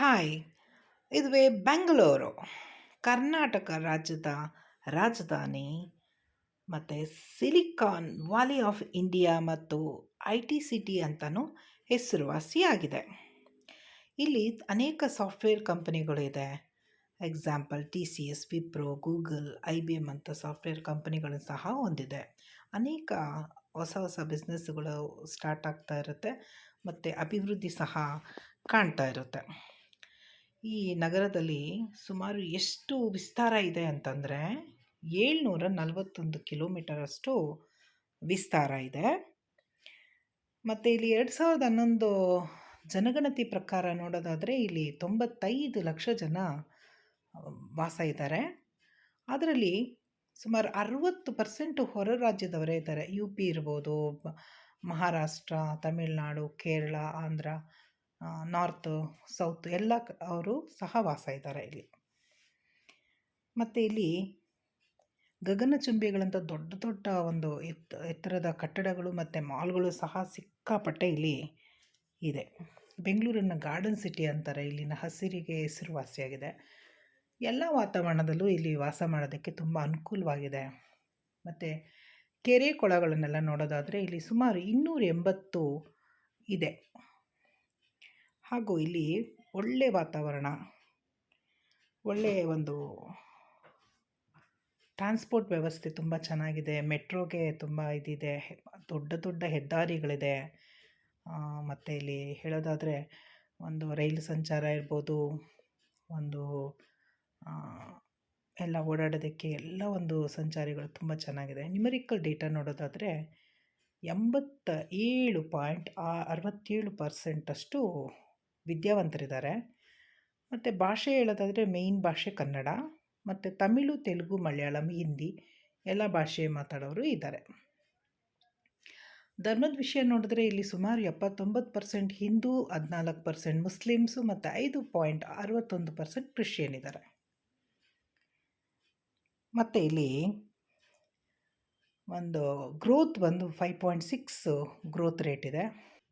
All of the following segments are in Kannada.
ಹಾಯ್, ಇದುವೇ ಬೆಂಗಳೂರು ಕರ್ನಾಟಕ ರಾಜ್ಯದ ರಾಜಧಾನಿ ಮತ್ತು ಸಿಲಿಕಾನ್ ವ್ಯಾಲಿ ಆಫ್ ಇಂಡಿಯಾ ಮತ್ತು ಐ ಟಿ ಸಿಟಿ ಅಂತಲೂ ಹೆಸರುವಾಸಿಯಾಗಿದೆ. ಇಲ್ಲಿ ಅನೇಕ ಸಾಫ್ಟ್ವೇರ್ ಕಂಪನಿಗಳಿದೆ. Example T C S, Wipro, Google, I B M ಅಂತ ಸಾಫ್ಟ್ವೇರ್ ಕಂಪನಿಗಳು ಸಹ ಹೊಂದಿದೆ. ಅನೇಕ ಹೊಸ ಹೊಸ ಬಿಸ್ನೆಸ್ಗಳು ಸ್ಟಾರ್ಟ್ ಆಗ್ತಾ ಇರುತ್ತೆ ಮತ್ತು ಅಭಿವೃದ್ಧಿ ಸಹ ಕಾಣ್ತಾ ಇರುತ್ತೆ. ಈ ನಗರದಲ್ಲಿ ಸುಮಾರು ಎಷ್ಟು ವಿಸ್ತಾರ ಇದೆ ಅಂತಂದರೆ 741 ಕಿಲೋಮೀಟರಷ್ಟು ವಿಸ್ತಾರ ಇದೆ. ಮತ್ತು ಇಲ್ಲಿ 2011 ಜನಗಣತಿ ಪ್ರಕಾರ ನೋಡೋದಾದರೆ ಇಲ್ಲಿ 95 ಲಕ್ಷ ಜನ ವಾಸ ಇದ್ದಾರೆ. ಅದರಲ್ಲಿ ಸುಮಾರು 60% ಹೊರ ರಾಜ್ಯದವರೇ ಇದ್ದಾರೆ. ಯು ಪಿ ಇರ್ಬೋದು, ಮಹಾರಾಷ್ಟ್ರ, ತಮಿಳುನಾಡು, ಕೇರಳ, ಆಂಧ್ರ, ನಾರ್ತ್, ಸೌತ್ ಎಲ್ಲ ಅವರು ಸಹ ವಾಸ ಇದ್ದಾರೆ ಇಲ್ಲಿ. ಮತ್ತು ಇಲ್ಲಿ ಗಗನಚುಂಬಿಗಳಂಥ ದೊಡ್ಡ ದೊಡ್ಡ ಒಂದು ಎತ್ತರದ ಕಟ್ಟಡಗಳು ಮತ್ತು ಮಾಲ್ಗಳು ಸಹ ಸಿಕ್ಕಾಪಟ್ಟೆ ಇಲ್ಲಿ ಇದೆ. ಬೆಂಗಳೂರನ್ನು ಗಾರ್ಡನ್ ಸಿಟಿ ಅಂತಾರೆ. ಇಲ್ಲಿನ ಹಸಿರಿಗೆ ಹೆಸರುವಾಸಿಯಾಗಿದೆ. ಎಲ್ಲ ವಾತಾವರಣದಲ್ಲೂ ಇಲ್ಲಿ ವಾಸ ಮಾಡೋದಕ್ಕೆ ತುಂಬ ಅನುಕೂಲವಾಗಿದೆ. ಮತ್ತು ಕೆರೆ ಕೊಳಗಳನ್ನೆಲ್ಲ ನೋಡೋದಾದರೆ ಇಲ್ಲಿ ಸುಮಾರು 280 ಇದೆ. ಹಾಗೂ ಇಲ್ಲಿ ಒಳ್ಳೆಯ ವಾತಾವರಣ, ಒಳ್ಳೆಯ ಒಂದು ಟ್ರಾನ್ಸ್ಪೋರ್ಟ್ ವ್ಯವಸ್ಥೆ ತುಂಬ ಚೆನ್ನಾಗಿದೆ. ಮೆಟ್ರೋಗೆ ತುಂಬ ಇದಿದೆ, ದೊಡ್ಡ ದೊಡ್ಡ ಹೆದ್ದಾರಿಗಳಿದೆ. ಮತ್ತು ಇಲ್ಲಿ ಹೇಳೋದಾದರೆ ಒಂದು ರೈಲು ಸಂಚಾರ ಇರ್ಬೋದು, ಒಂದು ಎಲ್ಲ ಓಡಾಡೋದಕ್ಕೆ ಎಲ್ಲ ಒಂದು ಸಂಚಾರಿಗಳು ತುಂಬ ಚೆನ್ನಾಗಿದೆ. ನ್ಯೂಮರಿಕಲ್ ಡೇಟಾ ನೋಡೋದಾದರೆ 87.67% ವಿದ್ಯಾವಂತರಿದ್ದಾರೆ. ಮತ್ತು ಭಾಷೆ ಹೇಳೋದಾದರೆ ಮೇಯ್ನ್ ಭಾಷೆ ಕನ್ನಡ, ಮತ್ತು ತಮಿಳು, ತೆಲುಗು, ಮಲಯಾಳಂ, ಹಿಂದಿ ಎಲ್ಲ ಭಾಷೆ ಮಾತಾಡೋರು ಇದ್ದಾರೆ. ಧರ್ಮದ ವಿಷಯ ನೋಡಿದ್ರೆ ಇಲ್ಲಿ ಸುಮಾರು 79% ಹಿಂದೂ, 14% ಮುಸ್ಲಿಮ್ಸು ಮತ್ತು 5.61% ಕ್ರಿಶ್ಚಿಯನ್ ಇದ್ದಾರೆ. ಮತ್ತು ಇಲ್ಲಿ ಒಂದು ಗ್ರೋತ್ ಬಂದು 5.6 ಗ್ರೋತ್ ರೇಟ್ ಇದೆ.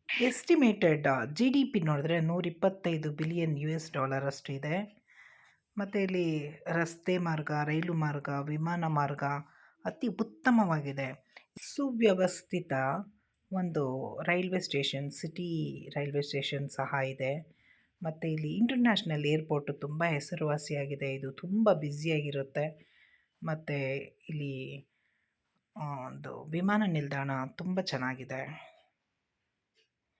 ಎಸ್ಟಿಮೇಟೆಡ್ ಜಿ ಡಿ ಪಿ ನೋಡಿದ್ರೆ $125 ಬಿಲಿಯನ್ ಅಷ್ಟು ಇದೆ. ಮತ್ತು ಇಲ್ಲಿ ರಸ್ತೆ ಮಾರ್ಗ, ರೈಲು ಮಾರ್ಗ, ವಿಮಾನ ಮಾರ್ಗ ಅತಿ ಉತ್ತಮವಾಗಿದೆ. ಸುವ್ಯವಸ್ಥಿತ ಒಂದು railway station, city railway station ಸಹ ಇದೆ. ಮತ್ತು ಇಲ್ಲಿ ಇಂಟರ್ನ್ಯಾಷನಲ್ ಏರ್ಪೋರ್ಟು ತುಂಬ ಹೆಸರುವಾಸಿಯಾಗಿದೆ. ಇದು ತುಂಬ ಬ್ಯುಸಿಯಾಗಿರುತ್ತೆ. ಮತ್ತು ಇಲ್ಲಿ ಒಂದು ವಿಮಾನ ನಿಲ್ದಾಣ ತುಂಬ ಚೆನ್ನಾಗಿದೆ.